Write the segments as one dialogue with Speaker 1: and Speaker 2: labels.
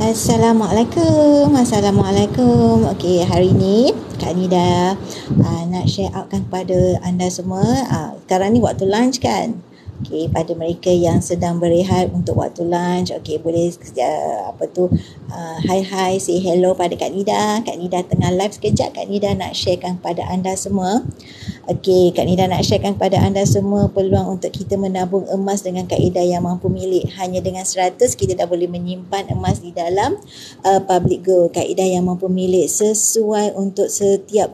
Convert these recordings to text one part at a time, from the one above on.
Speaker 1: Assalamualaikum. Okey, hari ni Kak Nida nak share outkan kepada anda semua. Sekarang ni waktu lunch kan? Okey, pada mereka yang sedang berehat untuk waktu lunch, okey boleh hi say hello pada Kak Nida. Kak Nida tengah live sekejap. Kak Nida nak sharekan kepada anda semua. Okey, Kak Nida nak sharekan kepada anda semua peluang untuk kita menabung emas dengan kaedah yang mampu milik. Hanya dengan 100 kita dah boleh menyimpan emas di dalam public gold. Kaedah yang mampu milik sesuai untuk setiap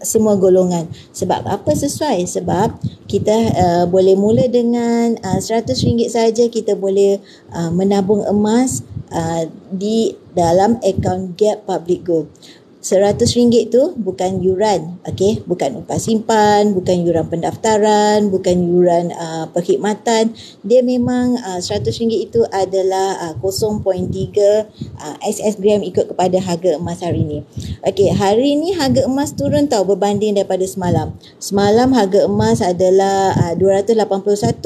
Speaker 1: semua golongan. Sebab apa sesuai? Sebab kita boleh mula dengan RM100 saja kita boleh menabung emas di dalam akaun Gap Public Gold. RM100 tu bukan yuran, okey, bukan upah simpan, bukan yuran pendaftaran, bukan yuran perkhidmatan. Dia memang RM100 itu adalah 0.3 SS gram ikut kepada harga emas hari ni. Okey, hari ni harga emas turun tau berbanding daripada semalam. Semalam harga emas adalah 281.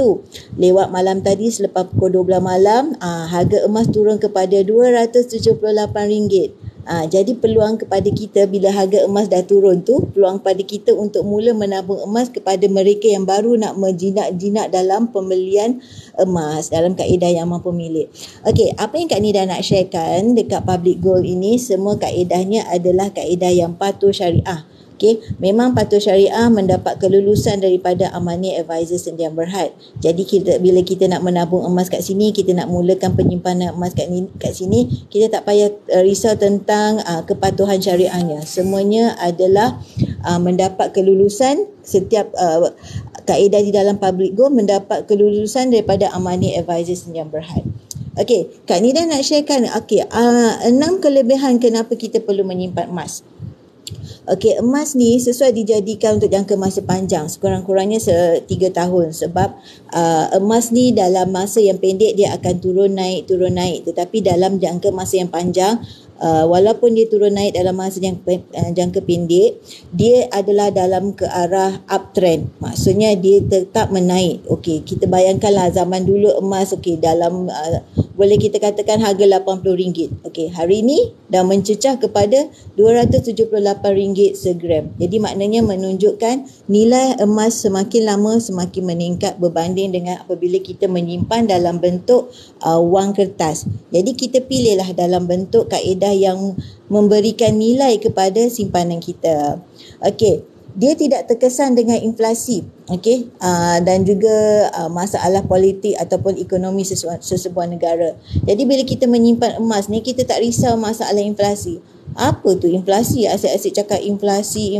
Speaker 1: Lewat malam tadi selepas pukul 12 malam, harga emas turun kepada RM278. Jadi peluang kepada kita bila harga emas dah turun tu, peluang pada kita untuk mula menabung emas kepada mereka yang baru nak menjinak-jinak dalam pembelian emas dalam kaedah yang mampu milik. Okey, apa yang Kak Nida nak sharekan dekat public gold ini, semua kaedahnya adalah kaedah yang patuh syariah. Okey, memang patuh syariah mendapat kelulusan daripada Amanah Advisor Sdn Bhd. Jadi bila kita nak menabung emas kat sini, kita nak mulakan penyimpanan emas kat sini, kita tak payah risau tentang kepatuhan syariahnya. Semuanya adalah mendapat kelulusan. Setiap kaedah di dalam public gold mendapat kelulusan daripada Amanah Advisor Sdn Bhd. Okey, Kak Nida nak sharekan 6 kelebihan kenapa kita perlu menyimpan emas. Okey, emas ni sesuai dijadikan untuk jangka masa panjang, sekurang-kurangnya 3 tahun. Sebab emas ni dalam masa yang pendek dia akan turun naik. Tetapi dalam jangka masa yang panjang, walaupun dia turun naik dalam masa jangka pendek, dia adalah dalam ke arah uptrend. Maksudnya dia tetap menaik. Okey, kita bayangkanlah zaman dulu emas dalam boleh kita katakan harga RM80. Okey, hari ni dah mencecah kepada RM278 segram. Jadi maknanya menunjukkan nilai emas semakin lama semakin meningkat berbanding dengan apabila kita menyimpan dalam bentuk wang kertas. Jadi kita pilihlah dalam bentuk kaedah yang memberikan nilai kepada simpanan kita. Okey, dia tidak terkesan dengan inflasi, okey, dan juga masalah politik ataupun ekonomi sesebuah negara. Jadi bila kita menyimpan emas ni, kita tak risau masalah inflasi. Apa tu inflasi? Asyik-asyik cakap inflasi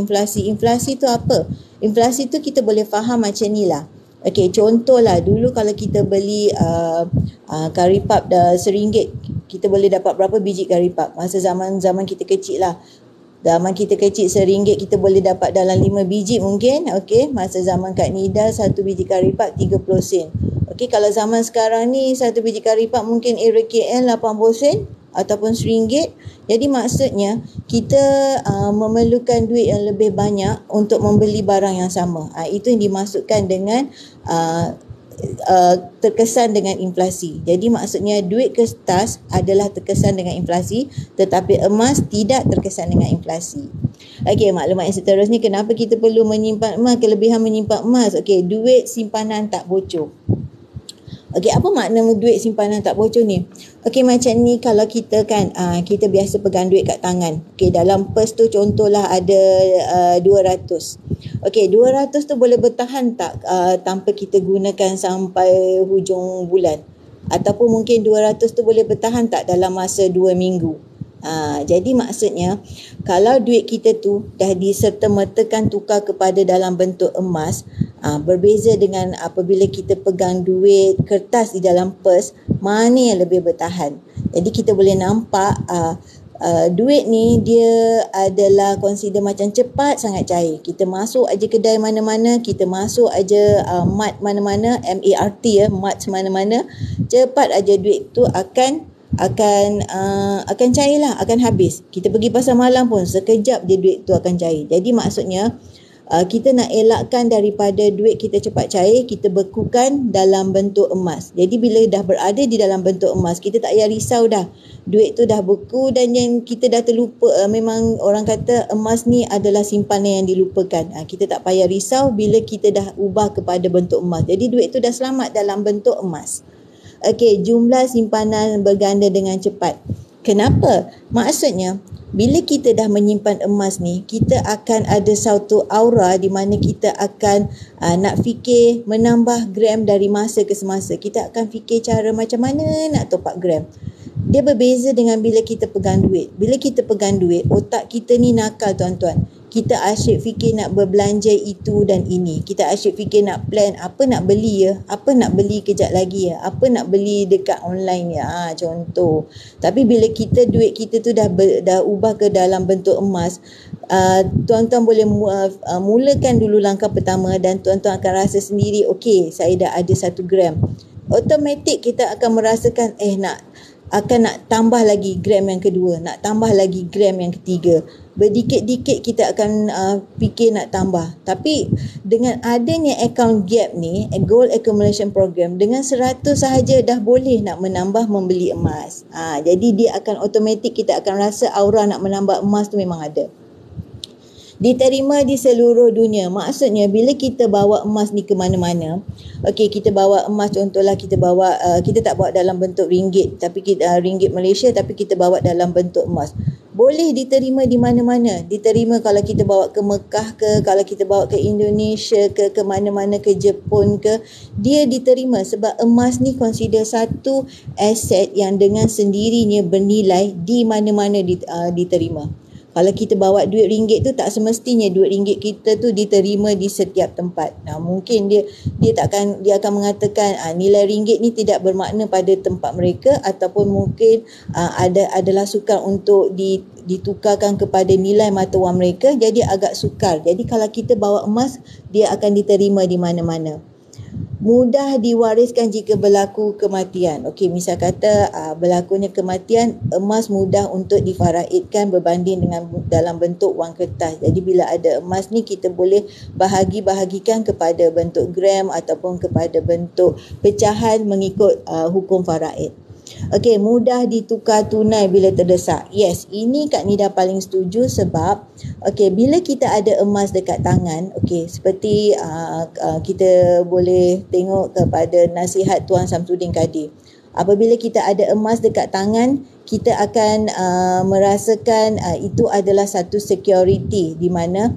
Speaker 1: tu apa? Inflasi tu kita boleh faham macam ni lah. Okey, contohlah dulu kalau kita beli curry puff dah RM1, kita boleh dapat berapa biji curry puff? Masa zaman kita kecil lah. Zaman kita kecil RM1 kita boleh dapat dalam 5 biji mungkin. Okey, masa zaman Kak Nida 1 biji curry puff 30 sen. Okey, kalau zaman sekarang ni 1 biji curry puff mungkin era KL 80 sen ataupun RM1. Jadi maksudnya kita memerlukan duit yang lebih banyak untuk membeli barang yang sama. Itu yang dimaksudkan dengan terkesan dengan inflasi. Jadi maksudnya duit kertas adalah terkesan dengan inflasi, tetapi emas tidak terkesan dengan inflasi. Okey, maklumat yang seterusnya, kenapa kita perlu menyimpan emas, kelebihan menyimpan emas. Okey, duit simpanan tak bocor. Okey, apa makna duit simpanan tak bocor ni? Okey, macam ni kalau kita kan kita biasa pegang duit kat tangan. Okey, dalam purse tu contohlah ada 200. Okey, 200 tu boleh bertahan tak tanpa kita gunakan sampai hujung bulan? Ataupun mungkin 200 tu boleh bertahan tak dalam masa 2 minggu? Jadi maksudnya kalau duit kita tu dah diserta-mertakan tukar kepada dalam bentuk emas, berbeza dengan apabila kita pegang duit kertas di dalam purse, mana yang lebih bertahan. Jadi kita boleh nampak duit ni dia adalah consider macam cepat sangat cair. Kita masuk aja kedai mana-mana, kita masuk aja mart mana-mana, MART mart mana-mana, cepat aja duit tu akan cair lah, akan habis. Kita pergi pasar malam pun sekejap je duit tu akan cair. Jadi maksudnya kita nak elakkan daripada duit kita cepat cair, kita bekukan dalam bentuk emas. Jadi bila dah berada di dalam bentuk emas, kita tak payah risau dah. Duit tu dah beku dan yang kita dah terlupa, memang orang kata emas ni adalah simpanan yang dilupakan. Kita tak payah risau bila kita dah ubah kepada bentuk emas. Jadi duit tu dah selamat dalam bentuk emas. Okey, jumlah simpanan berganda dengan cepat. Kenapa? Maksudnya, bila kita dah menyimpan emas ni, kita akan ada satu aura di mana kita akan nak fikir menambah gram dari masa ke semasa. Kita akan fikir cara macam mana nak top up gram. Dia berbeza dengan bila kita pegang duit. Bila kita pegang duit, otak kita ni nakal tuan-tuan. Kita asyik fikir nak berbelanja itu dan ini. Kita asyik fikir nak plan apa nak beli ya, apa nak beli kejap lagi ya, apa nak beli dekat online ya, contoh. Tapi bila kita duit kita tu dah ubah ke dalam bentuk emas, tuan-tuan boleh mulakan dulu langkah pertama dan tuan-tuan akan rasa sendiri, okey, saya dah ada 1 gram. Automatik kita akan merasakan akan nak tambah lagi gram yang kedua, nak tambah lagi gram yang ketiga. Berdikit-dikit kita akan fikir nak tambah. Tapi dengan adanya account gap ni, gold accumulation program, dengan 100 sahaja dah boleh nak menambah membeli emas. Jadi dia akan automatik, kita akan rasa aura nak menambah emas tu memang ada. Diterima di seluruh dunia. Maksudnya bila kita bawa emas ni ke mana-mana, okey, kita bawa emas, contohlah kita bawa, kita tak bawa dalam bentuk ringgit, tapi kita ringgit Malaysia, tapi kita bawa dalam bentuk emas. Boleh diterima di mana-mana. Diterima kalau kita bawa ke Mekah ke, kalau kita bawa ke Indonesia ke mana-mana, ke Jepun ke, dia diterima sebab emas ni consider satu aset yang dengan sendirinya bernilai di mana-mana diterima. Kalau kita bawa duit ringgit tu, tak semestinya duit ringgit kita tu diterima di setiap tempat. Mungkin dia akan mengatakan nilai ringgit ni tidak bermakna pada tempat mereka, ataupun mungkin adalah sukar untuk ditukarkan kepada nilai mata wang mereka, jadi agak sukar. Jadi kalau kita bawa emas, dia akan diterima di mana-mana. Mudah diwariskan jika berlaku kematian. Okey, misal kata berlakunya kematian, emas mudah untuk difaraidkan berbanding dengan dalam bentuk wang kertas. Jadi bila ada emas ni, kita boleh bahagikan kepada bentuk gram ataupun kepada bentuk pecahan mengikut hukum faraid. Okey, mudah ditukar tunai bila terdesak. Yes, ini Kak Nida paling setuju sebab okey, bila kita ada emas dekat tangan, okey, seperti kita boleh tengok kepada nasihat Tuan Samsudin Kadir. Apabila kita ada emas dekat tangan, kita akan merasakan itu adalah satu security di mana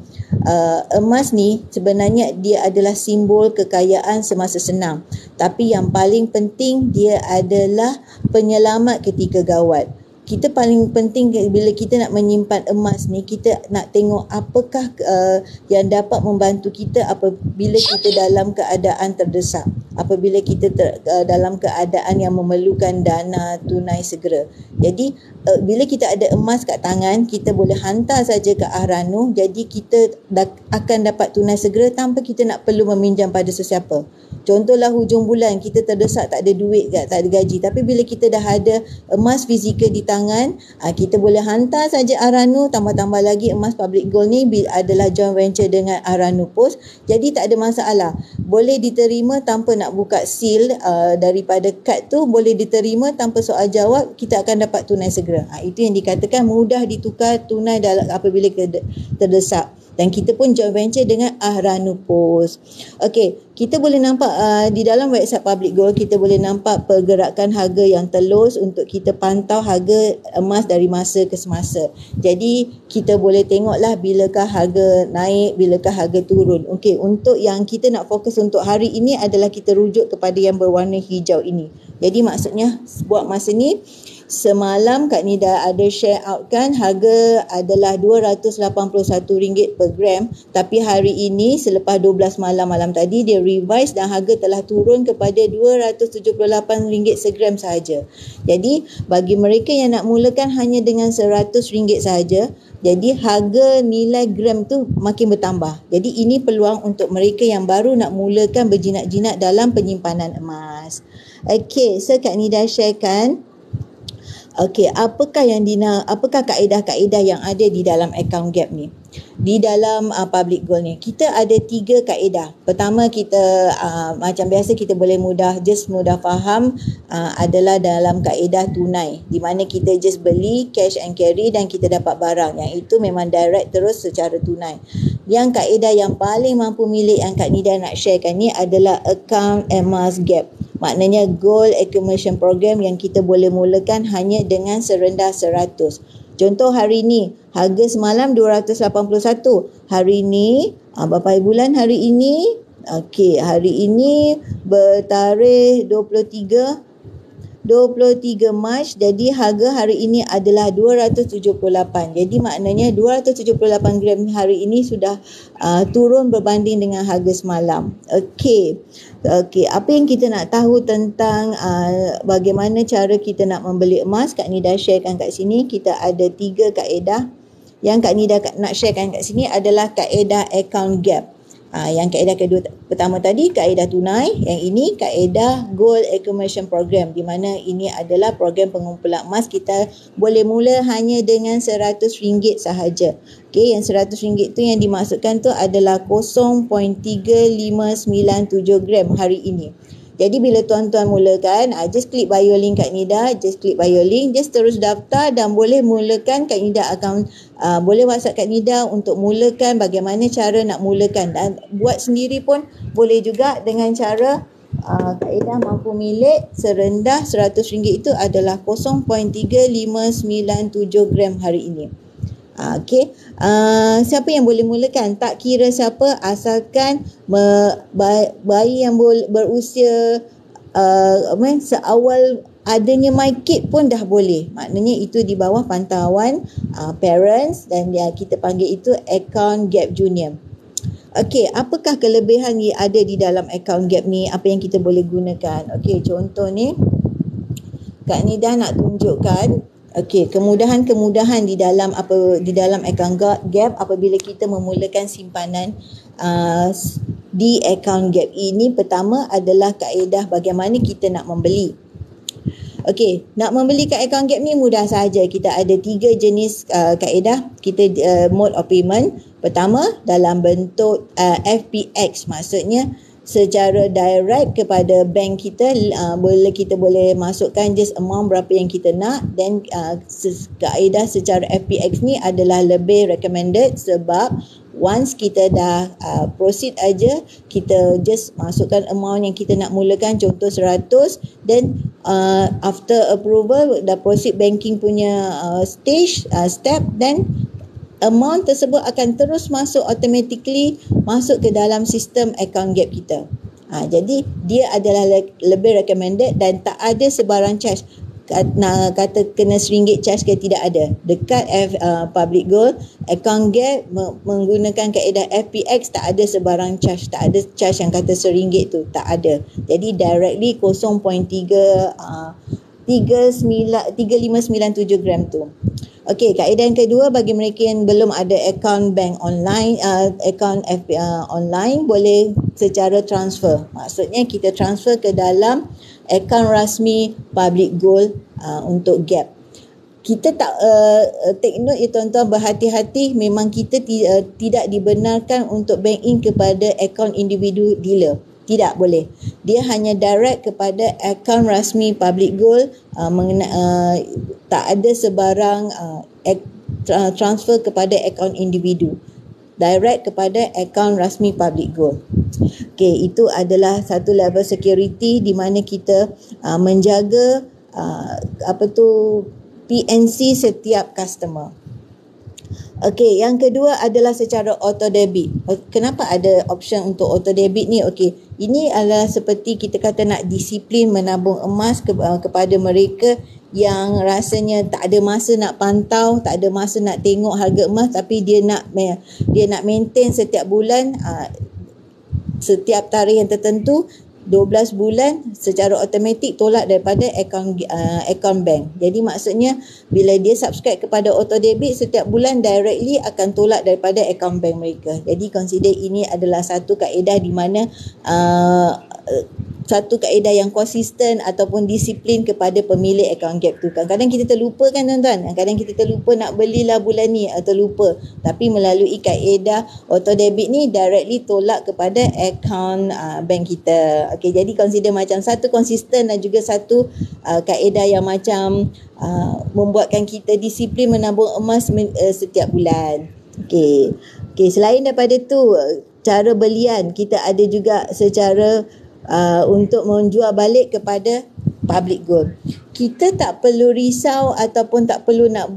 Speaker 1: emas ni sebenarnya dia adalah simbol kekayaan semasa senang. Tapi yang paling penting, dia adalah penyelamat ketika gawat. Kita paling penting bila kita nak menyimpan emas ni, kita nak tengok apakah yang dapat membantu kita apabila kita dalam keadaan terdesak, apabila kita dalam keadaan yang memerlukan dana tunai segera. Jadi bila kita ada emas kat tangan, kita boleh hantar saja ke Ahranu, jadi kita akan dapat tunai segera tanpa kita nak perlu meminjam pada sesiapa. Contohlah hujung bulan kita terdesak, tak ada duit, tak ada gaji, tapi bila kita dah ada emas fizikal di tangan, kita boleh hantar saja Ahranu, tambah-tambah lagi emas public gold ni adalah joint venture dengan Ahranu Post, jadi tak ada masalah, boleh diterima tanpa nak buka seal daripada kad tu, boleh diterima tanpa soal jawab, kita akan dapat tunai segera. Itu yang dikatakan mudah ditukar tunai apabila terdesak. Dan kita pun joint venture dengan Ahranu Post. Okey, kita boleh nampak di dalam website Public Gold, kita boleh nampak pergerakan harga yang telus untuk kita pantau harga emas dari masa ke semasa. Jadi kita boleh tengoklah bilakah harga naik, bilakah harga turun. Okey, untuk yang kita nak fokus untuk hari ini adalah kita rujuk kepada yang berwarna hijau ini. Jadi maksudnya buat masa ni, semalam Kak Nida ada share out kan, harga adalah RM281 per gram, tapi hari ini selepas 12 malam tadi dia revise dan harga telah turun kepada RM278 segram sahaja. Jadi bagi mereka yang nak mulakan hanya dengan RM100 sahaja, jadi harga nilai gram tu makin bertambah. Jadi ini peluang untuk mereka yang baru nak mulakan berjinak-jinak dalam penyimpanan emas. Okey, so Kak Nida sharekan. Okey, apakah kaedah-kaedah yang ada di dalam account gap ni? Di dalam public goal ni kita ada 3 kaedah. Pertama, kita macam biasa kita boleh mudah faham, adalah dalam kaedah tunai, di mana kita just beli cash and carry dan kita dapat barang. Yang itu memang direct terus secara tunai. Yang kaedah yang paling mampu milik yang Kak Nida nak sharekan ni adalah account emas gap. Maknanya goal accumulation program yang kita boleh mulakan hanya dengan serendah 100. Contoh hari ni, harga semalam 281. Hari ni, berapa bulan hari ini? Okey, hari ini bertarikh 23 Mac, jadi harga hari ini adalah 278. Jadi maknanya 278 gram hari ini sudah turun berbanding dengan harga semalam. Okey, apa yang kita nak tahu tentang bagaimana cara kita nak membeli emas, Kak Nida sharekan kat sini. Kita ada 3 kaedah. Yang Kak Nida nak sharekan kat sini adalah kaedah account gap. Yang kaedah kedua pertama tadi kaedah tunai, yang ini kaedah gold accumulation program, di mana ini adalah program pengumpulan emas. Kita boleh mula hanya dengan RM100 sahaja. Okey, yang RM100 tu yang dimaksudkan tu adalah 0.3597 gram hari ini. Jadi bila tuan-tuan mulakan, just klik bio link Kak Nida, just terus daftar dan boleh mulakan. Kak Nida akan boleh WhatsApp Kak Nida untuk mulakan bagaimana cara nak mulakan, dan buat sendiri pun boleh juga dengan cara kaedah mampu milik serendah RM100 itu adalah 0.3597 gram hari ini. Okey, siapa yang boleh mulakan? Tak kira siapa, asalkan bayi yang berusia seawal adanya MyKid pun dah boleh. Maknanya itu di bawah pantauan parents, dan kita panggil itu account gap junior. Okey, apakah kelebihan yang ada di dalam account gap ni? Apa yang kita boleh gunakan? Okey, contoh ni Kak Nida nak tunjukkan. Okey, kemudahan-kemudahan di dalam account gap apabila kita memulakan simpanan di account gap ini. Pertama adalah kaedah bagaimana kita nak membeli. Okey, nak membeli kat account gap ni mudah saja. Kita ada 3 jenis kaedah. Kita mode of payment. Pertama dalam bentuk FPX, maksudnya secara direct kepada bank kita. Kita boleh masukkan just amount berapa yang kita nak, dan kaedah secara FPX ni adalah lebih recommended sebab once kita dah proceed aja, kita just masukkan amount yang kita nak mulakan, contoh 100, then after approval dah proceed banking punya step, then amount tersebut akan terus masuk automatically masuk ke dalam sistem account gap kita. Jadi dia adalah lebih recommended dan tak ada sebarang charge. Kata kena RM1 charge ke, tidak ada. Dekat public goal account gap menggunakan kaedah FPX, tak ada sebarang charge, tak ada charge yang kata RM1 tu, tak ada. Jadi directly 0.3597 gram tu. Okey, kaedah yang kedua, bagi mereka yang belum ada account bank online, account online, boleh secara transfer. Maksudnya kita transfer ke dalam account rasmi public goal untuk gap. Kita tak take note ya tuan-tuan, berhati-hati, memang kita tidak dibenarkan untuk bank in kepada account individu dealer. Tidak boleh. Dia hanya direct kepada akaun rasmi public goal, tak ada sebarang transfer kepada akaun individu. Direct kepada akaun rasmi public goal. Okey, itu adalah satu level security di mana kita menjaga PNC setiap customer. Okey, yang kedua adalah secara auto debit. Kenapa ada option untuk auto debit ni? Okey, ini adalah seperti kita kata nak disiplin menabung emas kepada mereka yang rasanya tak ada masa nak pantau, tak ada masa nak tengok harga emas, tapi dia nak maintain setiap bulan, setiap tarikh yang tertentu, 12 bulan secara automatik tolak daripada akaun bank. Jadi maksudnya bila dia subscribe kepada auto debit, setiap bulan directly akan tolak daripada akaun bank mereka. Jadi consider ini adalah satu kaedah di mana satu kaedah yang konsisten ataupun disiplin kepada pemilik account gap tu. Kadang-kadang kita terlupa kan tuan-tuan. Kadang kita terlupa nak belilah bulan ni atau terlupa. Tapi melalui kaedah auto debit ni directly tolak kepada account bank kita. Okey, jadi consider macam satu konsisten dan juga satu kaedah yang macam membuatkan kita disiplin menabung emas setiap bulan. Okey. Okey, selain daripada tu cara belian kita ada juga secara untuk menjual balik kepada public gold. Kita tak perlu risau ataupun tak perlu nak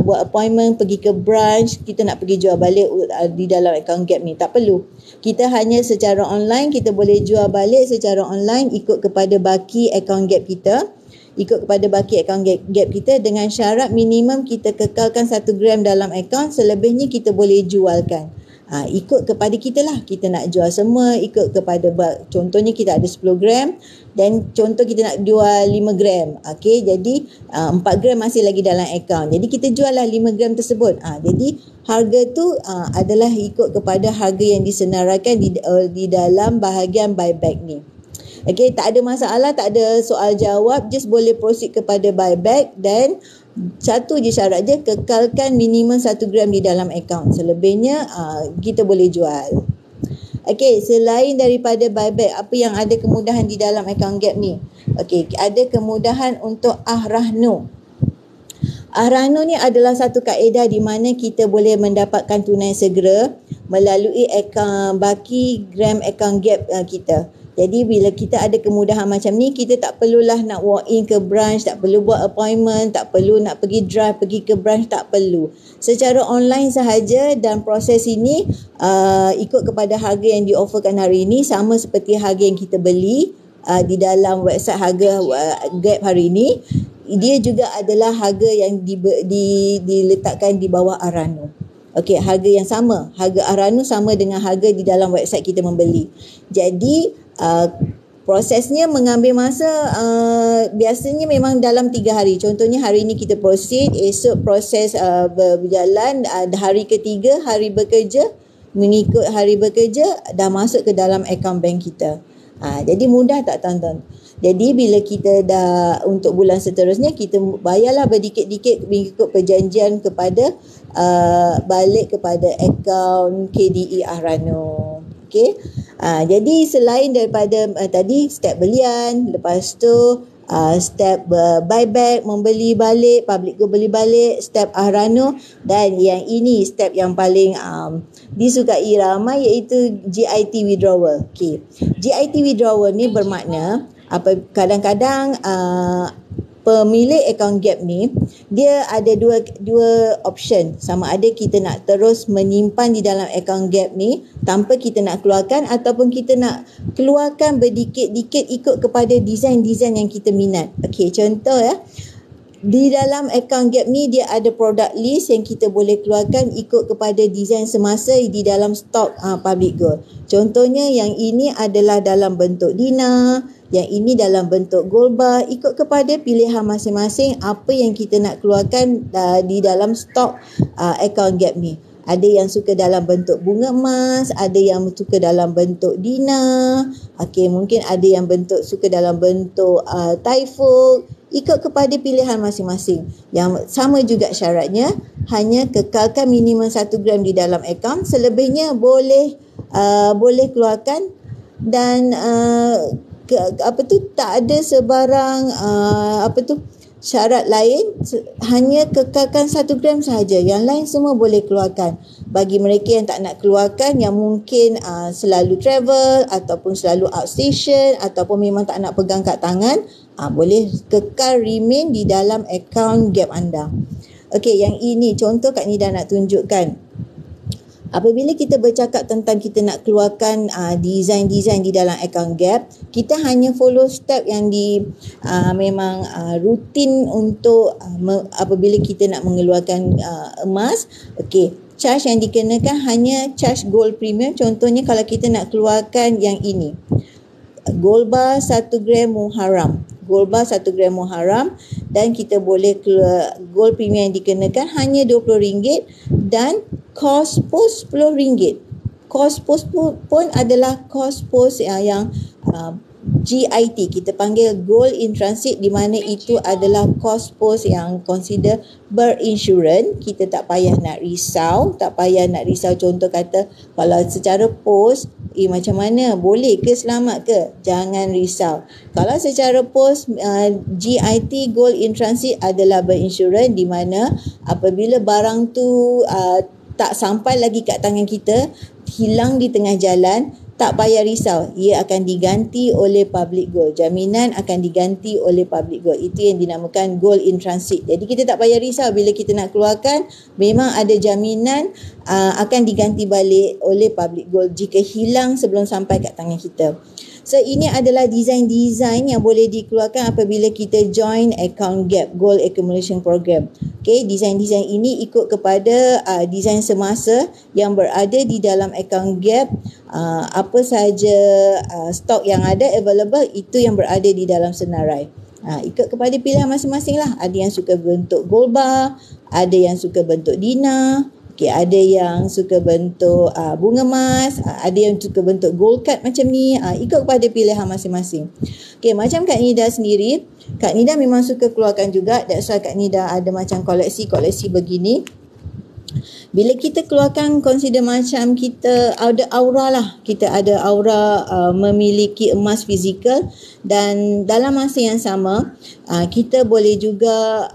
Speaker 1: buat appointment pergi ke branch, kita nak pergi jual balik di dalam account gap ni, tak perlu. Kita hanya secara online kita boleh jual balik secara online ikut kepada baki account gap kita. Ikut kepada baki account gap kita dengan syarat minimum kita kekalkan 1 gram dalam account, selebihnya kita boleh jualkan. Ikut kepada kita lah, kita nak jual semua ikut kepada, contohnya kita ada 10 gram dan contoh kita nak jual 5 gram. Okey, jadi 4 gram masih lagi dalam akaun, jadi kita jual lah 5 gram tersebut. Jadi harga tu adalah ikut kepada harga yang disenaraikan di dalam bahagian buyback ni. Okey, tak ada masalah, tak ada soal jawab, just boleh proceed kepada buyback dan satu je syarat je, kekalkan minimum 1 gram di dalam akaun. Selebihnya kita boleh jual. Okey, selain daripada buyback, apa yang ada kemudahan di dalam account gap ni? Okey, ada kemudahan untuk Ahrahno. Ahrahno ni adalah satu kaedah di mana kita boleh mendapatkan tunai segera melalui akaun baki gram account gap kita. Jadi bila kita ada kemudahan macam ni, kita tak perlulah nak walk in ke branch, tak perlu buat appointment, tak perlu nak pergi drive pergi ke branch, tak perlu. Secara online sahaja dan proses ini ikut kepada harga yang diofferkan hari ini sama seperti harga yang kita beli di dalam website harga Gap hari ini. Dia juga adalah harga yang diletakkan di bawah Ahrahno. Okey, harga yang sama. Harga Ahrahno sama dengan harga di dalam website kita membeli. Jadi prosesnya mengambil masa biasanya memang dalam 3 hari. Contohnya hari ini kita proceed, esok proses berjalan, hari ketiga hari bekerja, mengikut hari bekerja dah masuk ke dalam akaun bank kita. Jadi mudah tak tuan-tuan? Jadi bila kita dah untuk bulan seterusnya kita bayarlah berdikit-dikit mengikut perjanjian kepada balik kepada akaun KDE Ahrahno. Okey. Jadi selain daripada tadi step belian, lepas tu step buyback, membeli balik, public go beli balik, step Ahrahno, dan yang ini step yang paling disukai ramai iaitu GIT withdrawal. Okey. GIT withdrawal ni bermakna kadang-kadang pemilik account gap ni dia ada dua option, sama ada kita nak terus menyimpan di dalam account gap ni tanpa kita nak keluarkan ataupun kita nak keluarkan berdikit-dikit ikut kepada design-design yang kita minat. Okey, contoh ya, di dalam account gap ni dia ada product list yang kita boleh keluarkan ikut kepada design semasa di dalam stok public gold. Contohnya yang ini adalah dalam bentuk dinar, yang ini dalam bentuk gold bar, ikut kepada pilihan masing-masing apa yang kita nak keluarkan di dalam stok account gap ni. Ada yang suka dalam bentuk bunga emas, ada yang suka dalam bentuk dinar, okey, mungkin ada yang suka dalam bentuk taifuk, ikut kepada pilihan masing-masing. Yang sama juga syaratnya, hanya kekalkan minimum 1 gram di dalam akaun, selebihnya boleh keluarkan dan tak ada sebarang syarat lain, hanya kekalkan 1 gram sahaja. Yang lain semua boleh keluarkan. Bagi mereka yang tak nak keluarkan, yang mungkin selalu travel ataupun selalu outstation ataupun memang tak nak pegang kat tangan, boleh kekal remain di dalam akaun gap anda. Okey, yang ini contoh Kak Nida nak tunjukkan. Apabila kita bercakap tentang kita nak keluarkan design-design di dalam account gap, kita hanya follow step yang memang rutin untuk apabila kita nak mengeluarkan emas. Okey, charge yang dikenakan hanya charge gold premium. Contohnya kalau kita nak keluarkan yang ini, gold bar 1 gram Muharram. Gold bar 1 gram Muharram, dan kita boleh keluar gold premium yang dikenakan hanya RM20 dan kos pos RM10. Kos pos pun adalah kos pos yang GIT, kita panggil gold in transit, di mana itu adalah kos pos yang consider berinsurans. Kita tak payah nak risau, contoh kata kalau secara pos macam mana, boleh ke, selamat ke, jangan risau. Kalau secara pos GIT gold in transit adalah berinsurans, di mana apabila barang tu tak sampai lagi kat tangan kita, hilang di tengah jalan, tak payah risau, ia akan diganti oleh public gold. Jaminan akan diganti oleh public gold. Itu yang dinamakan gold in transit. Jadi kita tak payah risau bila kita nak keluarkan, memang ada jaminan akan diganti balik oleh public gold jika hilang sebelum sampai kat tangan kita. So ini adalah design-design yang boleh dikeluarkan apabila kita join account gap gold accumulation program. Okay, design-design ini ikut kepada design semasa yang berada di dalam account gap. Apa sahaja stok yang ada available, itu yang berada di dalam senarai. Ikut kepada pilihan masing-masing lah. Ada yang suka bentuk gold bar, ada yang suka bentuk dinar. Okay, ada yang suka bentuk bunga emas, ada yang suka bentuk gold card macam ni, ikut kepada pilihan masing-masing. Okay, macam Kak Nida sendiri, Kak Nida memang suka keluarkan juga, that's why Kak Nida ada macam koleksi-koleksi begini. Bila kita keluarkan, consider macam kita ada aura lah, kita ada aura memiliki emas fizikal, dan dalam masa yang sama kita boleh juga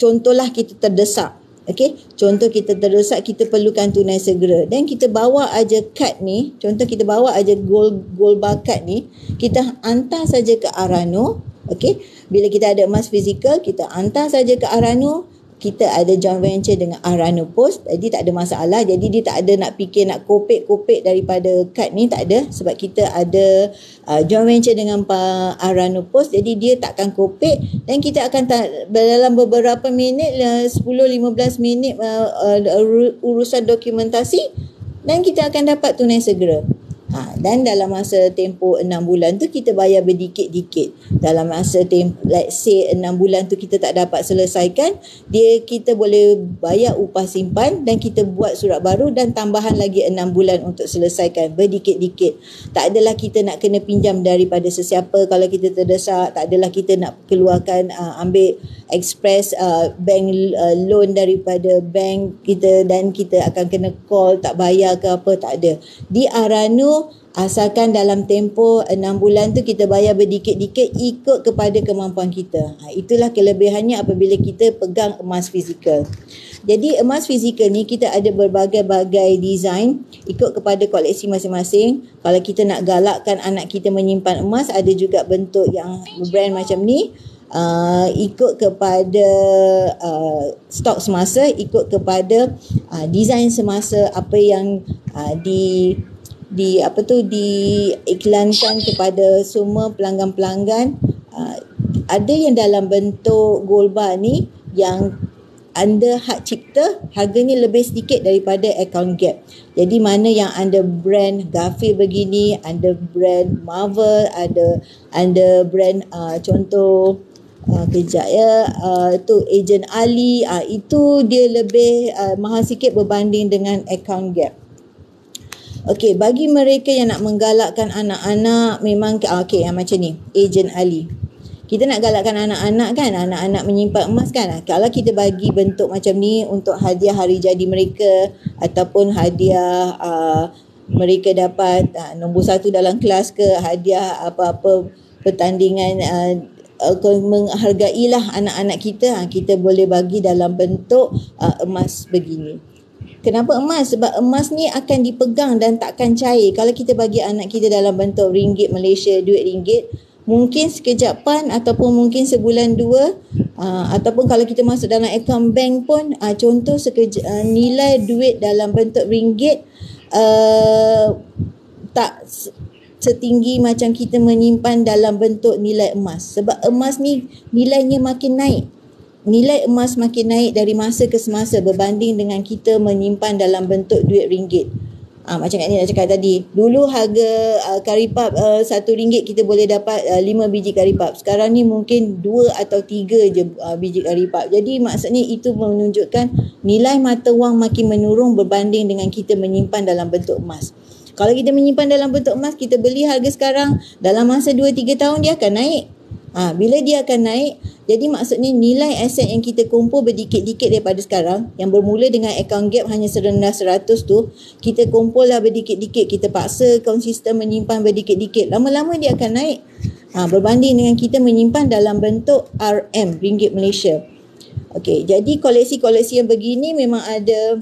Speaker 1: contohlah kita terdesak. Okey, contoh kita terdesak, kita perlukan tunai segera, dan kita bawa aja kad ni, contoh kita bawa aja gold bar card ni, kita hantar saja ke Arano. Okey, bila kita ada emas fizikal, kita hantar saja ke Arano. Kita ada joint venture dengan Arano Post, jadi tak ada masalah. Jadi dia tak ada nak fikir nak kopek-kopek daripada kad ni, tak ada, sebab kita ada joint venture dengan Arano Post, jadi dia takkan kopek, dan kita akan dalam beberapa minit, 10-15 minit urusan dokumentasi, dan kita akan dapat tunai segera. Dan dalam masa tempoh 6 bulan tu kita bayar berdikit-dikit. Dalam masa let's say 6 bulan tu kita tak dapat selesaikan, kita boleh bayar upah simpan, dan kita buat surat baru dan tambahan lagi 6 bulan untuk selesaikan berdikit-dikit. Tak adalah kita nak kena pinjam daripada sesiapa kalau kita terdesak, tak adalah kita nak keluarkan ambil express bank loan daripada bank kita dan kita akan kena call tak bayar ke apa, tak ada. Di Arano, asalkan dalam tempoh 6 bulan tu kita bayar berdikit-dikit ikut kepada kemampuan kita. Itulah kelebihannya apabila kita pegang emas fizikal. Jadi emas fizikal ni kita ada berbagai-bagai design ikut kepada koleksi masing-masing. Kalau kita nak galakkan anak kita menyimpan emas, ada juga bentuk yang brand macam ni. Ikut kepada stok semasa, ikut kepada design semasa apa yang diiklankan kepada semua pelanggan-pelanggan. Ada yang dalam bentuk gold bar ni yang under hak cipta, harganya lebih sedikit daripada account gap. Jadi mana yang under brand Garfield begini, under brand Marvel, ada under brand contoh kejap ya, tu Agent Ali, itu dia lebih mahal sikit berbanding dengan account gap. Okey, bagi mereka yang nak menggalakkan anak-anak, memang okey yang macam ni, Agent Ali. Kita nak galakkan anak-anak kan, anak-anak menyimpan emas kan. Kalau kita bagi bentuk macam ni untuk hadiah hari jadi mereka, ataupun hadiah mereka dapat nombor 1 dalam kelas ke, hadiah apa-apa pertandingan, menghargailah anak-anak kita, kita boleh bagi dalam bentuk emas begini. Kenapa emas? Sebab emas ni akan dipegang dan takkan cair. Kalau kita bagi anak kita dalam bentuk ringgit Malaysia, duit ringgit, mungkin sekejapan ataupun mungkin sebulan 2, ataupun kalau kita masuk dalam akaun bank pun, contoh nilai duit dalam bentuk ringgit tak setinggi macam kita menyimpan dalam bentuk nilai emas. Sebab emas ni nilainya makin naik. Nilai emas makin naik dari masa ke semasa berbanding dengan kita menyimpan dalam bentuk duit ringgit. Macam Kak Ni nak cakap tadi, dulu harga karipap RM1 kita boleh dapat 5 biji karipap. Sekarang ni mungkin 2 atau 3 je biji karipap. Jadi maksudnya itu menunjukkan nilai mata wang makin menurun berbanding dengan kita menyimpan dalam bentuk emas. Kalau kita menyimpan dalam bentuk emas, kita beli harga sekarang, dalam masa 2-3 tahun dia akan naik. Bila dia akan naik, jadi maksudnya nilai aset yang kita kumpul berdikit-dikit daripada sekarang, yang bermula dengan account gap hanya serendah 100 tu, kita kumpul lah berdikit-dikit, kita paksa konsisten menyimpan berdikit-dikit, lama-lama dia akan naik. Berbanding dengan kita menyimpan dalam bentuk RM, Ringgit Malaysia. Okey, jadi koleksi-koleksi yang begini memang ada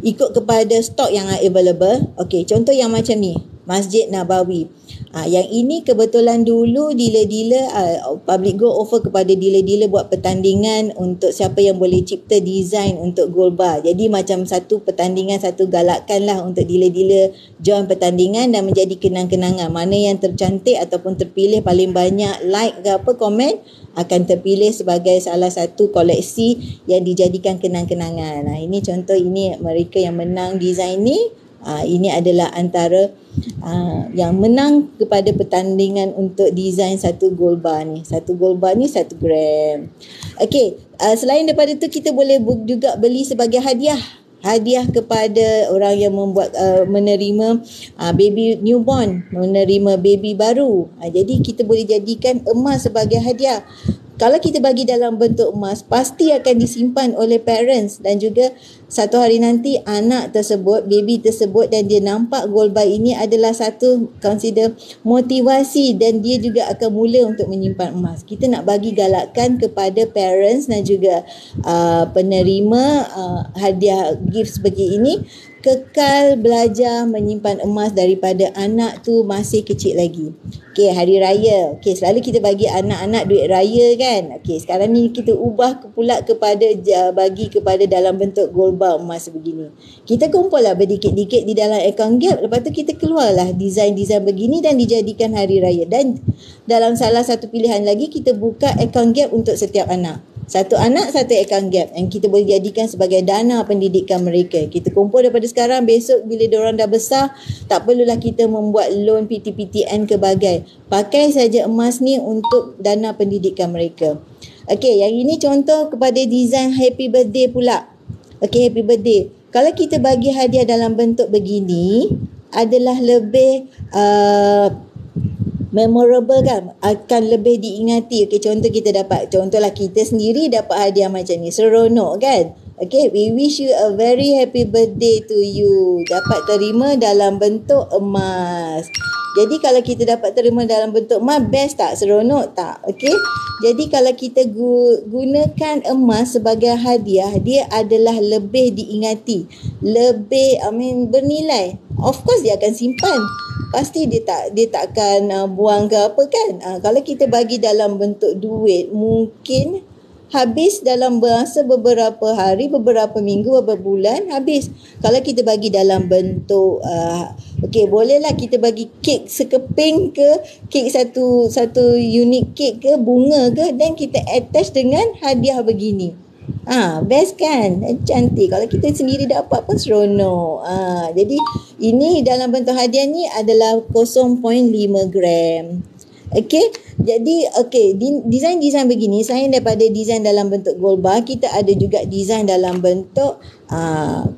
Speaker 1: ikut kepada stok yang available. Okey, contoh yang macam ni, Masjid Nabawi. Yang ini kebetulan dulu dealer-dealer, public go offer kepada dealer-dealer buat pertandingan untuk siapa yang boleh cipta design untuk gold bar. Jadi macam satu pertandingan, satu galakan lah untuk dealer-dealer join pertandingan dan menjadi kenang-kenangan. Mana yang tercantik ataupun terpilih paling banyak like ke apa komen akan terpilih sebagai salah satu koleksi yang dijadikan kenang-kenangan. Ini contoh, ini mereka yang menang design ni. Ini adalah antara yang menang kepada pertandingan untuk design satu gold bar ni. Satu gold bar ni 1 gram. Okey, selain daripada tu kita boleh juga beli sebagai hadiah. Hadiah kepada orang yang membuat menerima baby newborn, menerima baby baru. Jadi kita boleh jadikan emas sebagai hadiah. Kalau kita bagi dalam bentuk emas, pasti akan disimpan oleh parents dan juga satu hari nanti anak tersebut, baby tersebut, dan dia nampak gold bar ini adalah satu consider motivasi dan dia juga akan mula untuk menyimpan emas. Kita nak bagi galakan kepada parents dan juga penerima hadiah gift seperti ini, kekal belajar menyimpan emas daripada anak tu masih kecil lagi. Okey, hari raya. Okey, selalu kita bagi anak-anak duit raya kan. Okey, sekarang ni kita ubah pula kepada bagi kepada dalam bentuk gold bar emas begini. Kita kumpul lah berdikit-dikit di dalam account gap. Lepas tu kita keluarlah design-design begini dan dijadikan hari raya. Dan dalam salah satu pilihan lagi, kita buka account gap untuk setiap anak. Satu anak, satu account gap yang kita boleh jadikan sebagai dana pendidikan mereka. Kita kumpul daripada sekarang, besok bila diorang dah besar, tak perlulah kita membuat loan PTPTN ke bagai. Pakai saja emas ni untuk dana pendidikan mereka. Okey, yang ini contoh kepada design happy birthday pula. Okey, happy birthday. Kalau kita bagi hadiah dalam bentuk begini, adalah lebih memorable kan, akan lebih diingati. Okey, contoh kita dapat, contohlah kita sendiri dapat hadiah macam ni, seronok kan. Okey, we wish you a very happy birthday to you. Dapat terima dalam bentuk emas. Jadi kalau kita dapat terima dalam bentuk emas, best tak? Seronok tak? Okey. Jadi kalau kita gunakan emas sebagai hadiah, dia adalah lebih diingati, lebih bernilai. Of course dia akan simpan. Pasti dia tak akan buang ke apa kan. Kalau kita bagi dalam bentuk duit, mungkin habis dalam masa beberapa hari, beberapa minggu, beberapa bulan habis. Kalau kita bagi dalam bentuk okey, bolehlah kita bagi kek sekeping ke, kek satu unit kek ke, bunga ke, dan kita attach dengan hadiah begini. Best kan? Cantik. Kalau kita sendiri dapat pun seronok. Jadi ini dalam bentuk hadiah ni adalah 0.5 gram. Okey, jadi design-design begini, selain daripada design dalam bentuk gold bar, kita ada juga design dalam bentuk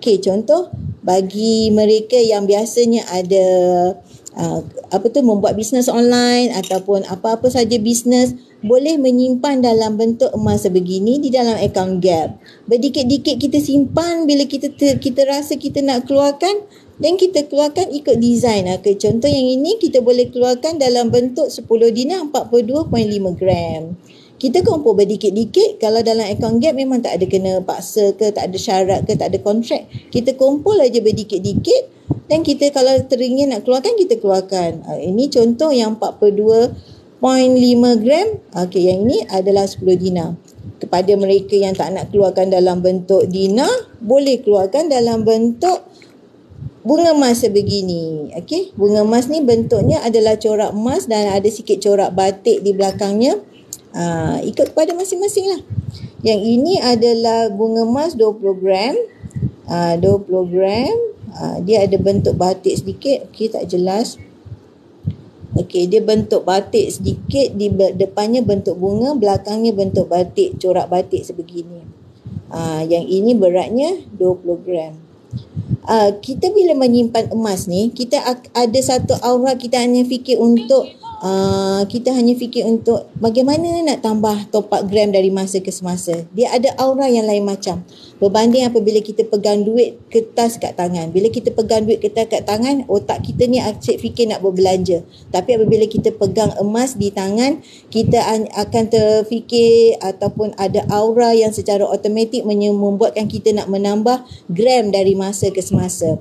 Speaker 1: contoh bagi mereka yang biasanya ada membuat bisnes online ataupun apa-apa saja bisnes, boleh menyimpan dalam bentuk emas sebegini di dalam account gap. Berdikit-dikit kita simpan, bila kita rasa kita nak keluarkan, dan kita keluarkan ikut design. Contoh yang ini kita boleh keluarkan dalam bentuk 10 dinar 42.5 gram. Kita kumpul berdikit-dikit. Kalau dalam account gap memang tak ada kena paksa ke, tak ada syarat ke, tak ada kontrak. Kita kumpul aja berdikit-dikit dan kita kalau teringin nak keluarkan, kita keluarkan. Ini contoh yang 42.5 gram. Okey, yang ini adalah 10 dinar. Kepada mereka yang tak nak keluarkan dalam bentuk dinar, boleh keluarkan dalam bentuk bunga emas sebegini. Okey, bunga emas ni bentuknya adalah corak emas dan ada sikit corak batik di belakangnya. Ikut kepada masing-masing lah. Yang ini adalah bunga emas 20 gram. 20 gram. Dia ada bentuk batik sedikit. Okey, tak jelas. Okey, dia bentuk batik sedikit. Di depannya bentuk bunga, belakangnya bentuk batik, corak batik sebegini. Yang ini beratnya 20 gram. kita bila menyimpan emas ni, kita ada satu aura, kita hanya fikir untuk bagaimana nak tambah top up gram dari masa ke semasa. Dia ada aura yang lain macam. Berbanding apabila kita pegang duit kertas kat tangan. Bila kita pegang duit kertas kat tangan, otak kita ni asyik fikir nak berbelanja. Tapi apabila kita pegang emas di tangan, kita akan terfikir ataupun ada aura yang secara automatik membuatkan kita nak menambah gram dari masa ke semasa.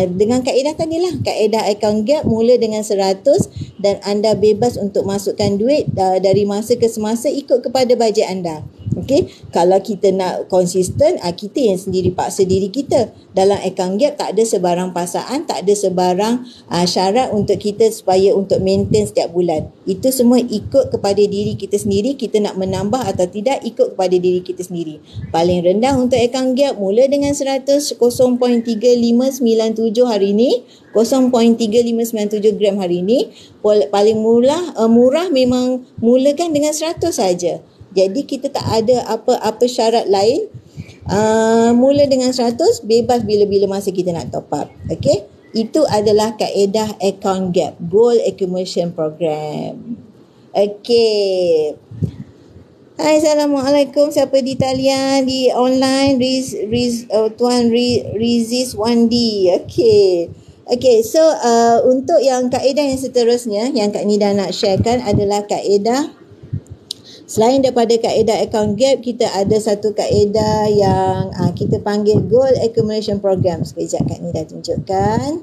Speaker 1: Dengan kaedah tadi lah, kaedah account gap mula dengan 100 dan anda bebas untuk masukkan duit dari masa ke semasa ikut kepada bajet anda. Okey, kalau kita nak konsisten, kita yang sendiri paksa diri kita. Dalam account gap tak ada sebarang paksaan, tak ada sebarang syarat untuk kita supaya untuk maintain setiap bulan. Itu semua ikut kepada diri kita sendiri, kita nak menambah atau tidak ikut kepada diri kita sendiri. Paling rendah untuk account gap mula dengan 100, 0.3597 hari ini, 0.3597 gram hari ini. Paling murah memang mulakan dengan 100 saja. Jadi kita tak ada apa-apa syarat lain. Mula dengan 100, bebas bila-bila masa kita nak top up. Okey? Itu adalah kaedah account gap, goal accumulation program. Okey. Hai, Assalamualaikum. Siapa di talian, di online? Tuan Rizis 1D. Okey. Okey, so untuk yang kaedah yang seterusnya yang Kak Nida nak sharekan adalah kaedah. Selain daripada kaedah account gap, kita ada satu kaedah yang kita panggil goal accumulation program. Sekejap Kak Nida tunjukkan.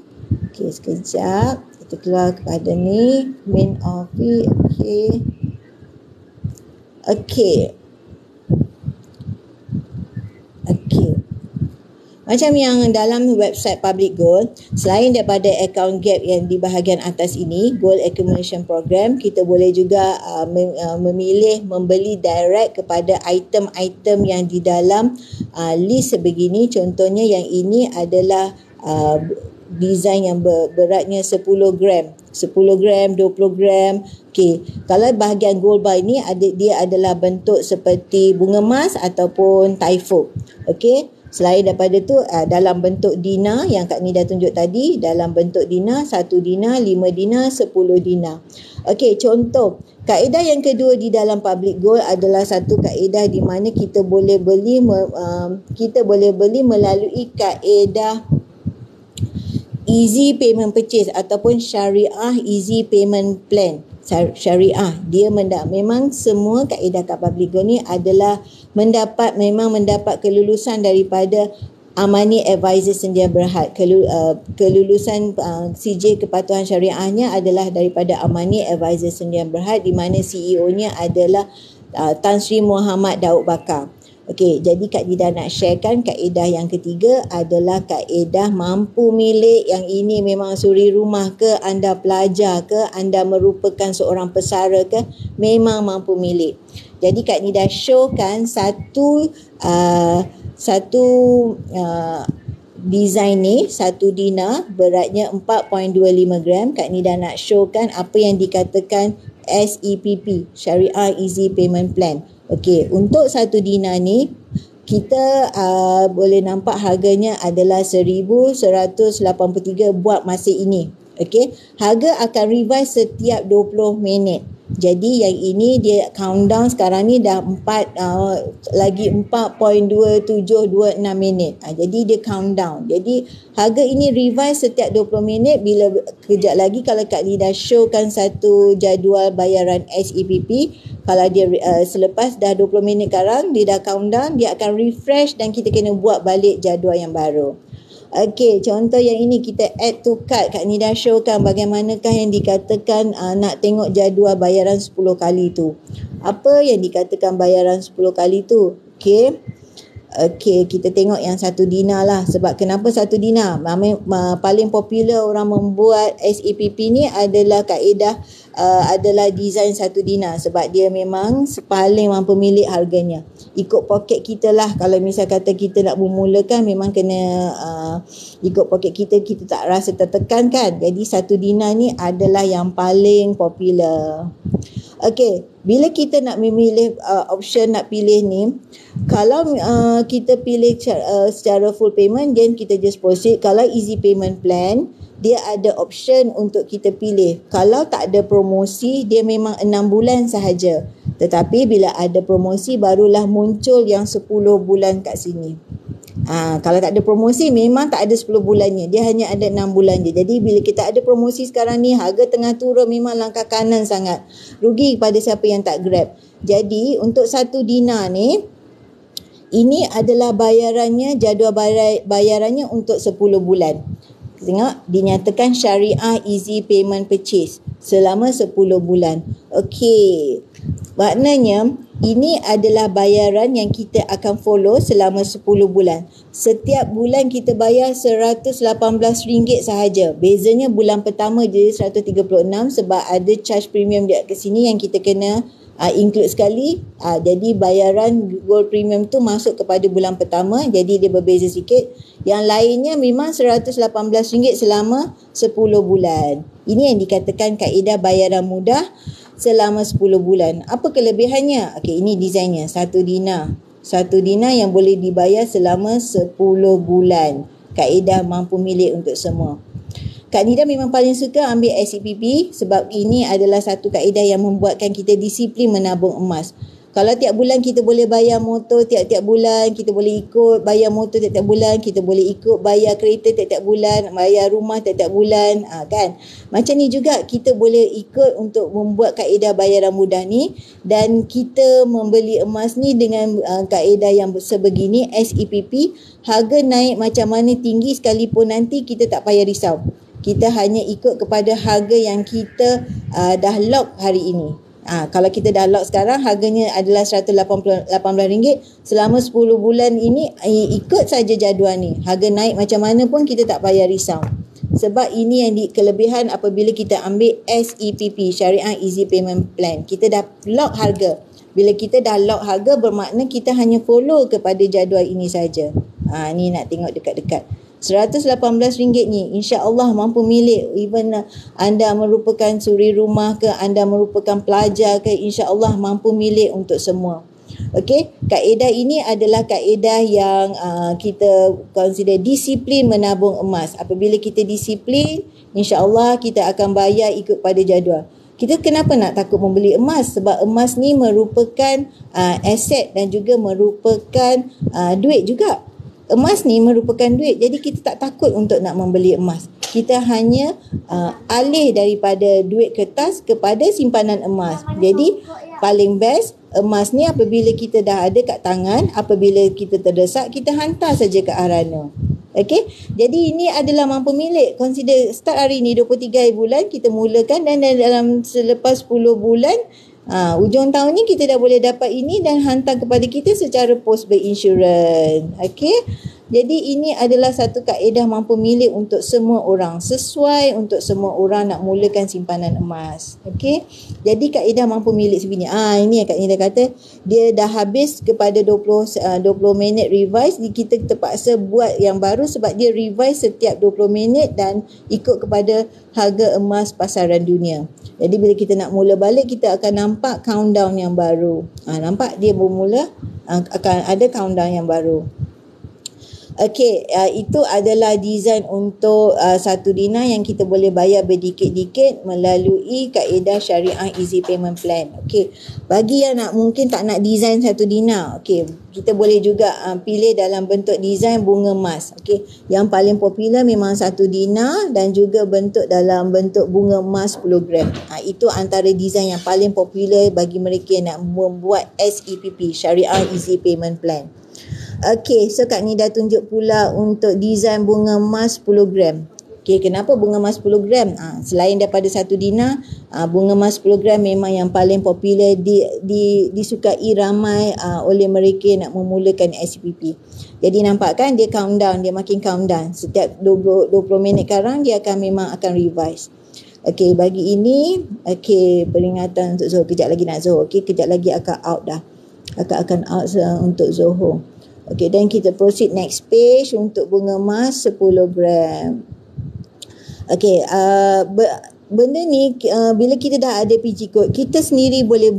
Speaker 1: Okey, sekejap. Kita keluar kepada ni, main office. Okey. Okey. Okey. Macam yang dalam website Public Goal, selain daripada account gap yang di bahagian atas ini, goal accumulation program, kita boleh juga memilih membeli direct kepada item-item yang di dalam list sebegini. Contohnya yang ini adalah design yang beratnya 10 gram. 10 gram, 20 gram. Okey, kalau bahagian gold bar ini dia adalah bentuk seperti bunga emas ataupun typhoon. Okey. Selain daripada tu, dalam bentuk dinar yang Kak Nida tunjuk tadi, dalam bentuk dinar, 1 dinar, 5 dinar, 10 dinar. Okey, contoh. Kaedah yang kedua di dalam public goal adalah satu kaedah di mana kita boleh beli melalui kaedah easy payment purchase ataupun syariah easy payment plan. Syariah, dia memang semua kaedah kat public goal ni adalah mendapat kelulusan daripada Amani Advisor Sedia Berhad. Kelulusan CJ Kepatuhan Syariahnya adalah daripada Amani Advisor Sedia Berhad, di mana CEO-nya adalah Tan Sri Muhammad Daud Bakar. Okey, jadi Kak Nida nak sharekan kaedah yang ketiga adalah kaedah mampu milik. Yang ini memang suri rumah ke, anda pelajar ke, anda merupakan seorang pesara ke, memang mampu milik. Jadi Kak Nida showkan satu design ni, 1 dinar beratnya 4.25 gram. Kak Nida nak showkan apa yang dikatakan SEPP, Syariah Easy Payment Plan. Okey, untuk 1 dinar ni kita boleh nampak harganya adalah 1,183 buat masa ini. Okey, harga akan revise setiap 20 minit. Jadi yang ini dia countdown sekarang ni dah lagi 4.2726 minit. Jadi dia countdown. Jadi harga ini revise setiap 20 minit. Bila kejap lagi kalau Kak Nida showkan satu jadual bayaran SEPP, kalau dia selepas dah 20 minit sekarang dia dah countdown, dia akan refresh dan kita kena buat balik jadual yang baru. Okey, contoh yang ini kita add to cart. Kak Nida showkan bagaimanakah yang dikatakan nak tengok jadual bayaran 10 kali tu. Apa yang dikatakan bayaran 10 kali tu? Okey. Okey, kita tengok yang 1 dinar lah. Sebab kenapa 1 dinar? Paling popular orang membuat SEPP ni adalah kaedah adalah design 1 dinar. Sebab dia memang paling mampu milik harganya. Ikut poket kita lah. Kalau misal kata kita nak memulakan, memang kena ikut poket kita tak rasa tertekan kan. Jadi 1 dinar ni adalah yang paling popular. Okey, bila kita nak memilih option nak pilih ni, Kalau kita pilih secara full payment, then kita just proceed. Kalau easy payment plan, dia ada option untuk kita pilih. Kalau tak ada promosi, dia memang 6 bulan sahaja. Tetapi bila ada promosi, barulah muncul yang 10 bulan kat sini. Kalau tak ada promosi, memang tak ada 10 bulannya. Dia hanya ada 6 bulan je. Jadi bila kita ada promosi sekarang ni, harga tengah turun, memang langkah kanan sangat. Rugi kepada siapa yang tak grab. Jadi untuk 1 dinar ni, ini adalah bayarannya, jadual bayarannya untuk 10 bulan. Tengok, dinyatakan syariah easy payment purchase selama 10 bulan. Okey. Maknanya ini adalah bayaran yang kita akan follow selama 10 bulan. Setiap bulan kita bayar RM118 sahaja. Bezanya bulan pertama jadi 136 sebab ada charge premium dia ke sini yang kita kena include sekali. Jadi bayaran gold premium tu masuk kepada bulan pertama, jadi dia berbeza sikit. Yang lainnya memang RM118 selama 10 bulan. Ini yang dikatakan kaedah bayaran mudah selama 10 bulan. Apa kelebihannya? Okey, ini desainnya. 1 dinar. 1 dinar yang boleh dibayar selama 10 bulan. Kaedah mampu milik untuk semua. Kak Nida memang paling suka ambil SEPP sebab ini adalah satu kaedah yang membuatkan kita disiplin menabung emas. Kalau tiap bulan kita boleh bayar motor tiap-tiap bulan, kita boleh ikut bayar motor tiap-tiap bulan, kita boleh ikut bayar kereta tiap-tiap bulan, bayar rumah tiap-tiap bulan, kan? Macam ni juga kita boleh ikut untuk membuat kaedah bayaran mudah ni, dan kita membeli emas ni dengan kaedah yang sebegini, SEPP, harga naik macam mana tinggi sekalipun nanti kita tak payah risau. Kita hanya ikut kepada harga yang kita dah lock hari ini. Kalau kita dah lock sekarang, harganya adalah RM118. Selama 10 bulan ini, ikut saja jadual ni. Harga naik macam mana pun kita tak payah risau. Sebab ini yang kelebihan apabila kita ambil SEPP, Syariah Easy Payment Plan. Kita dah lock harga. Bila kita dah lock harga, bermakna kita hanya follow kepada jadual ini saja. Ni nak tengok dekat-dekat. RM118 ni insya-Allah mampu milik. Even anda merupakan suri rumah ke, anda merupakan pelajar ke, insya-Allah mampu milik untuk semua. Okey, kaedah ini adalah kaedah yang kita consider disiplin menabung emas. Apabila kita disiplin, insya-Allah kita akan bayar ikut pada jadual. Kita kenapa nak takut membeli emas? Sebab emas ni merupakan aset dan juga merupakan duit juga. Emas ni merupakan duit, jadi kita tak takut untuk nak membeli emas. Kita hanya alih daripada duit kertas kepada simpanan emas. Jadi paling best emas ni apabila kita dah ada kat tangan, apabila kita terdesak, kita hantar saja ke Arana. Okey, jadi ini adalah mampu milik. Consider start hari ni 23 bulan kita mulakan, dan dalam selepas 10 bulan ujung tahun ni kita dah boleh dapat ini dan hantar kepada kita secara post insurance. Okey. Jadi ini adalah satu kaedah mampu milik untuk semua orang, sesuai untuk semua orang nak mulakan simpanan emas. Okey. Jadi kaedah mampu milik sebegini. Ini yang Kak Nida kata, dia dah habis kepada 20 minit revise, kita terpaksa buat yang baru sebab dia revise setiap 20 minit dan ikut kepada harga emas pasaran dunia. Jadi bila kita nak mula balik, kita akan nampak countdown yang baru. Nampak dia bermula, akan ada countdown yang baru. Okey, itu adalah design untuk 1 dinar yang kita boleh bayar berdikit-dikit melalui kaedah Syariah Easy Payment Plan. Okey, bagi yang mungkin tak nak design 1 dinar, okey, kita boleh juga pilih dalam bentuk design bunga emas. Okey, yang paling popular memang 1 dinar dan juga bentuk dalam bentuk bunga emas 10 gram. Itu antara design yang paling popular bagi mereka yang nak membuat SEPP, Syariah Easy Payment Plan. Okey, so Kak Nida tunjuk pula untuk design bunga emas 10 gram. Okey, kenapa bunga emas 10 gram? Selain daripada 1 dinar, bunga emas 10 gram memang yang paling popular disukai ramai oleh mereka yang nak memulakan SEPP. Jadi nampak kan dia countdown, dia makin countdown. Setiap 20 minit sekarang dia memang akan revise. Okey, bagi ini, okey, peringatan untuk Zohor. Kejap lagi nak Zohor. Okey, kejap lagi akan out dah. Akan out untuk Zohor. Okey, dan kita proceed next page untuk bunga emas 10 gram. Okey, benda ni bila kita dah ada PG code, kita sendiri boleh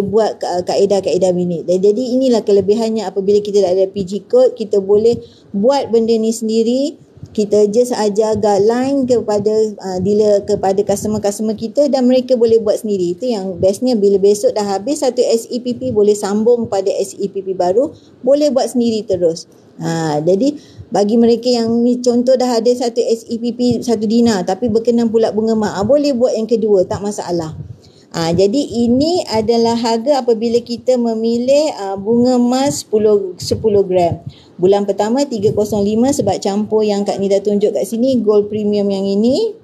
Speaker 1: buat kaedah-kaedah ini. Jadi inilah kelebihannya apabila kita dah ada PG code, kita boleh buat benda ni sendiri. Kita just ajar guideline kepada dealer, kepada customer-customer kita, dan mereka boleh buat sendiri. Itu yang bestnya, bila besok dah habis satu SEPP, boleh sambung pada SEPP baru, boleh buat sendiri terus. Jadi bagi mereka yang ni contoh dah ada satu SEPP, satu dinar tapi berkenan pula bunga emas, boleh buat yang kedua, tak masalah. Jadi ini adalah harga apabila kita memilih bunga emas 10 gram. Bulan pertama 305 sebab campur yang Kak Nida tunjuk kat sini, gold premium yang ini.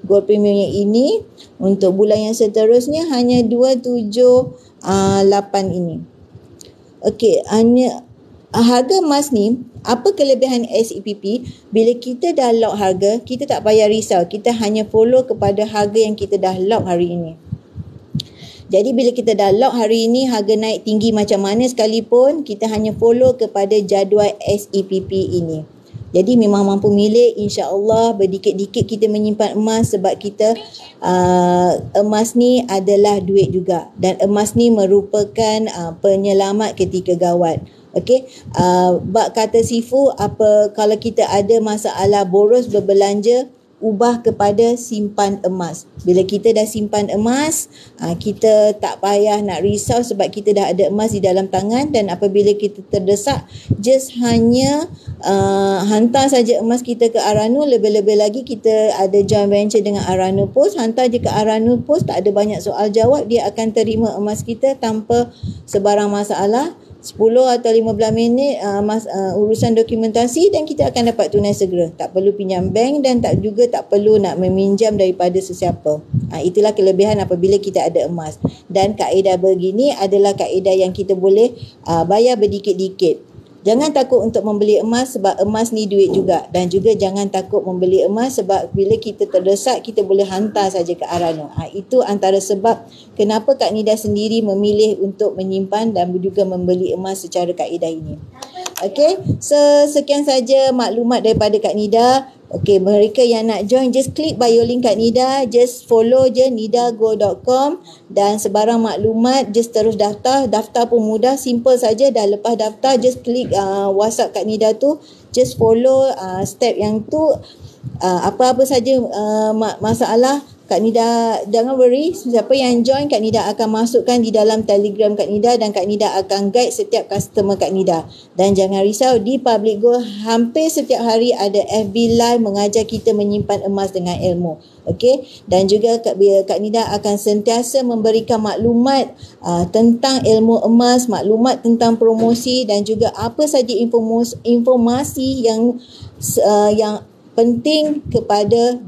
Speaker 1: Gold premium yang ini. Untuk bulan yang seterusnya hanya 278 ini. Okey, hanya harga emas ni, apa kelebihan SEPP? Bila kita dah lock harga, kita tak payah risau. Kita hanya follow kepada harga yang kita dah lock hari ini. Jadi bila kita dah lock hari ini, harga naik tinggi macam mana sekalipun, kita hanya follow kepada jadual SEPP ini. Jadi memang mampu milih, insya-Allah berdikit-dikit kita menyimpan emas, sebab kita emas ni adalah duit juga, dan emas ni merupakan penyelamat ketika gawat. Okey, bak kata Sifu, kalau kita ada masalah boros berbelanja, ubah kepada simpan emas. Bila kita dah simpan emas, kita tak payah nak risau sebab kita dah ada emas di dalam tangan, dan apabila kita terdesak, just hanya hantar saja emas kita ke Arano. Lebih-lebih lagi kita ada joint venture dengan Arano Post, hantar je ke Arano Post, tak ada banyak soal jawab, dia akan terima emas kita tanpa sebarang masalah. 10 atau 15 minit urusan dokumentasi, dan kita akan dapat tunai segera. Tak perlu pinjam bank, dan tak perlu nak meminjam daripada sesiapa. Itulah kelebihan apabila kita ada emas. Dan kaedah begini adalah kaedah yang kita boleh bayar berdikit-dikit. Jangan takut untuk membeli emas sebab emas ni duit juga. Dan juga jangan takut membeli emas sebab bila kita terdesak, kita boleh hantar saja ke Arano. Itu antara sebab kenapa Kak Nida sendiri memilih untuk menyimpan dan juga membeli emas secara kaedah ini. Okey, so sekian saja maklumat daripada Kak Nida. Okey, mereka yang nak join, just klik bio link Kak Nida, just follow je nidago.com, dan sebarang maklumat just terus daftar. Daftar pun mudah, simple saja. Dah lepas daftar, just klik WhatsApp Kak Nida tu, just follow step yang tu. Apa-apa saja masalah, Kak Nida jangan worry. Siapa yang join, Kak Nida akan masukkan di dalam Telegram Kak Nida, dan Kak Nida akan guide setiap customer Kak Nida. Dan jangan risau, di Public Gold hampir setiap hari ada FB Live mengajar kita menyimpan emas dengan ilmu. Okey, dan juga Kak Nida akan sentiasa memberikan maklumat tentang ilmu emas, maklumat tentang promosi, dan juga apa saja informasi yang penting kepada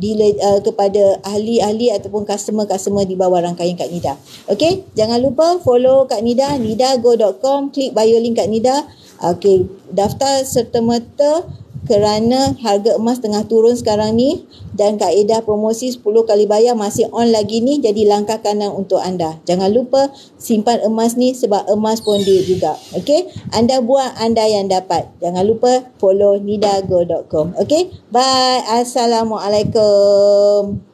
Speaker 1: kepada ahli-ahli ataupun customer-customer di bawah rangkaian Kak Nida. Okey, jangan lupa follow Kak Nida, nidago.com, klik bio link Kak Nida. Okey, daftar serta-merta kerana harga emas tengah turun sekarang ni, dan kaedah promosi 10 kali bayar masih on lagi ni, jadi langkah kanan untuk anda. Jangan lupa simpan emas ni sebab emas pun duit juga. Okey, anda buat, anda yang dapat. Jangan lupa follow nidago.com. Okey, bye. Assalamualaikum.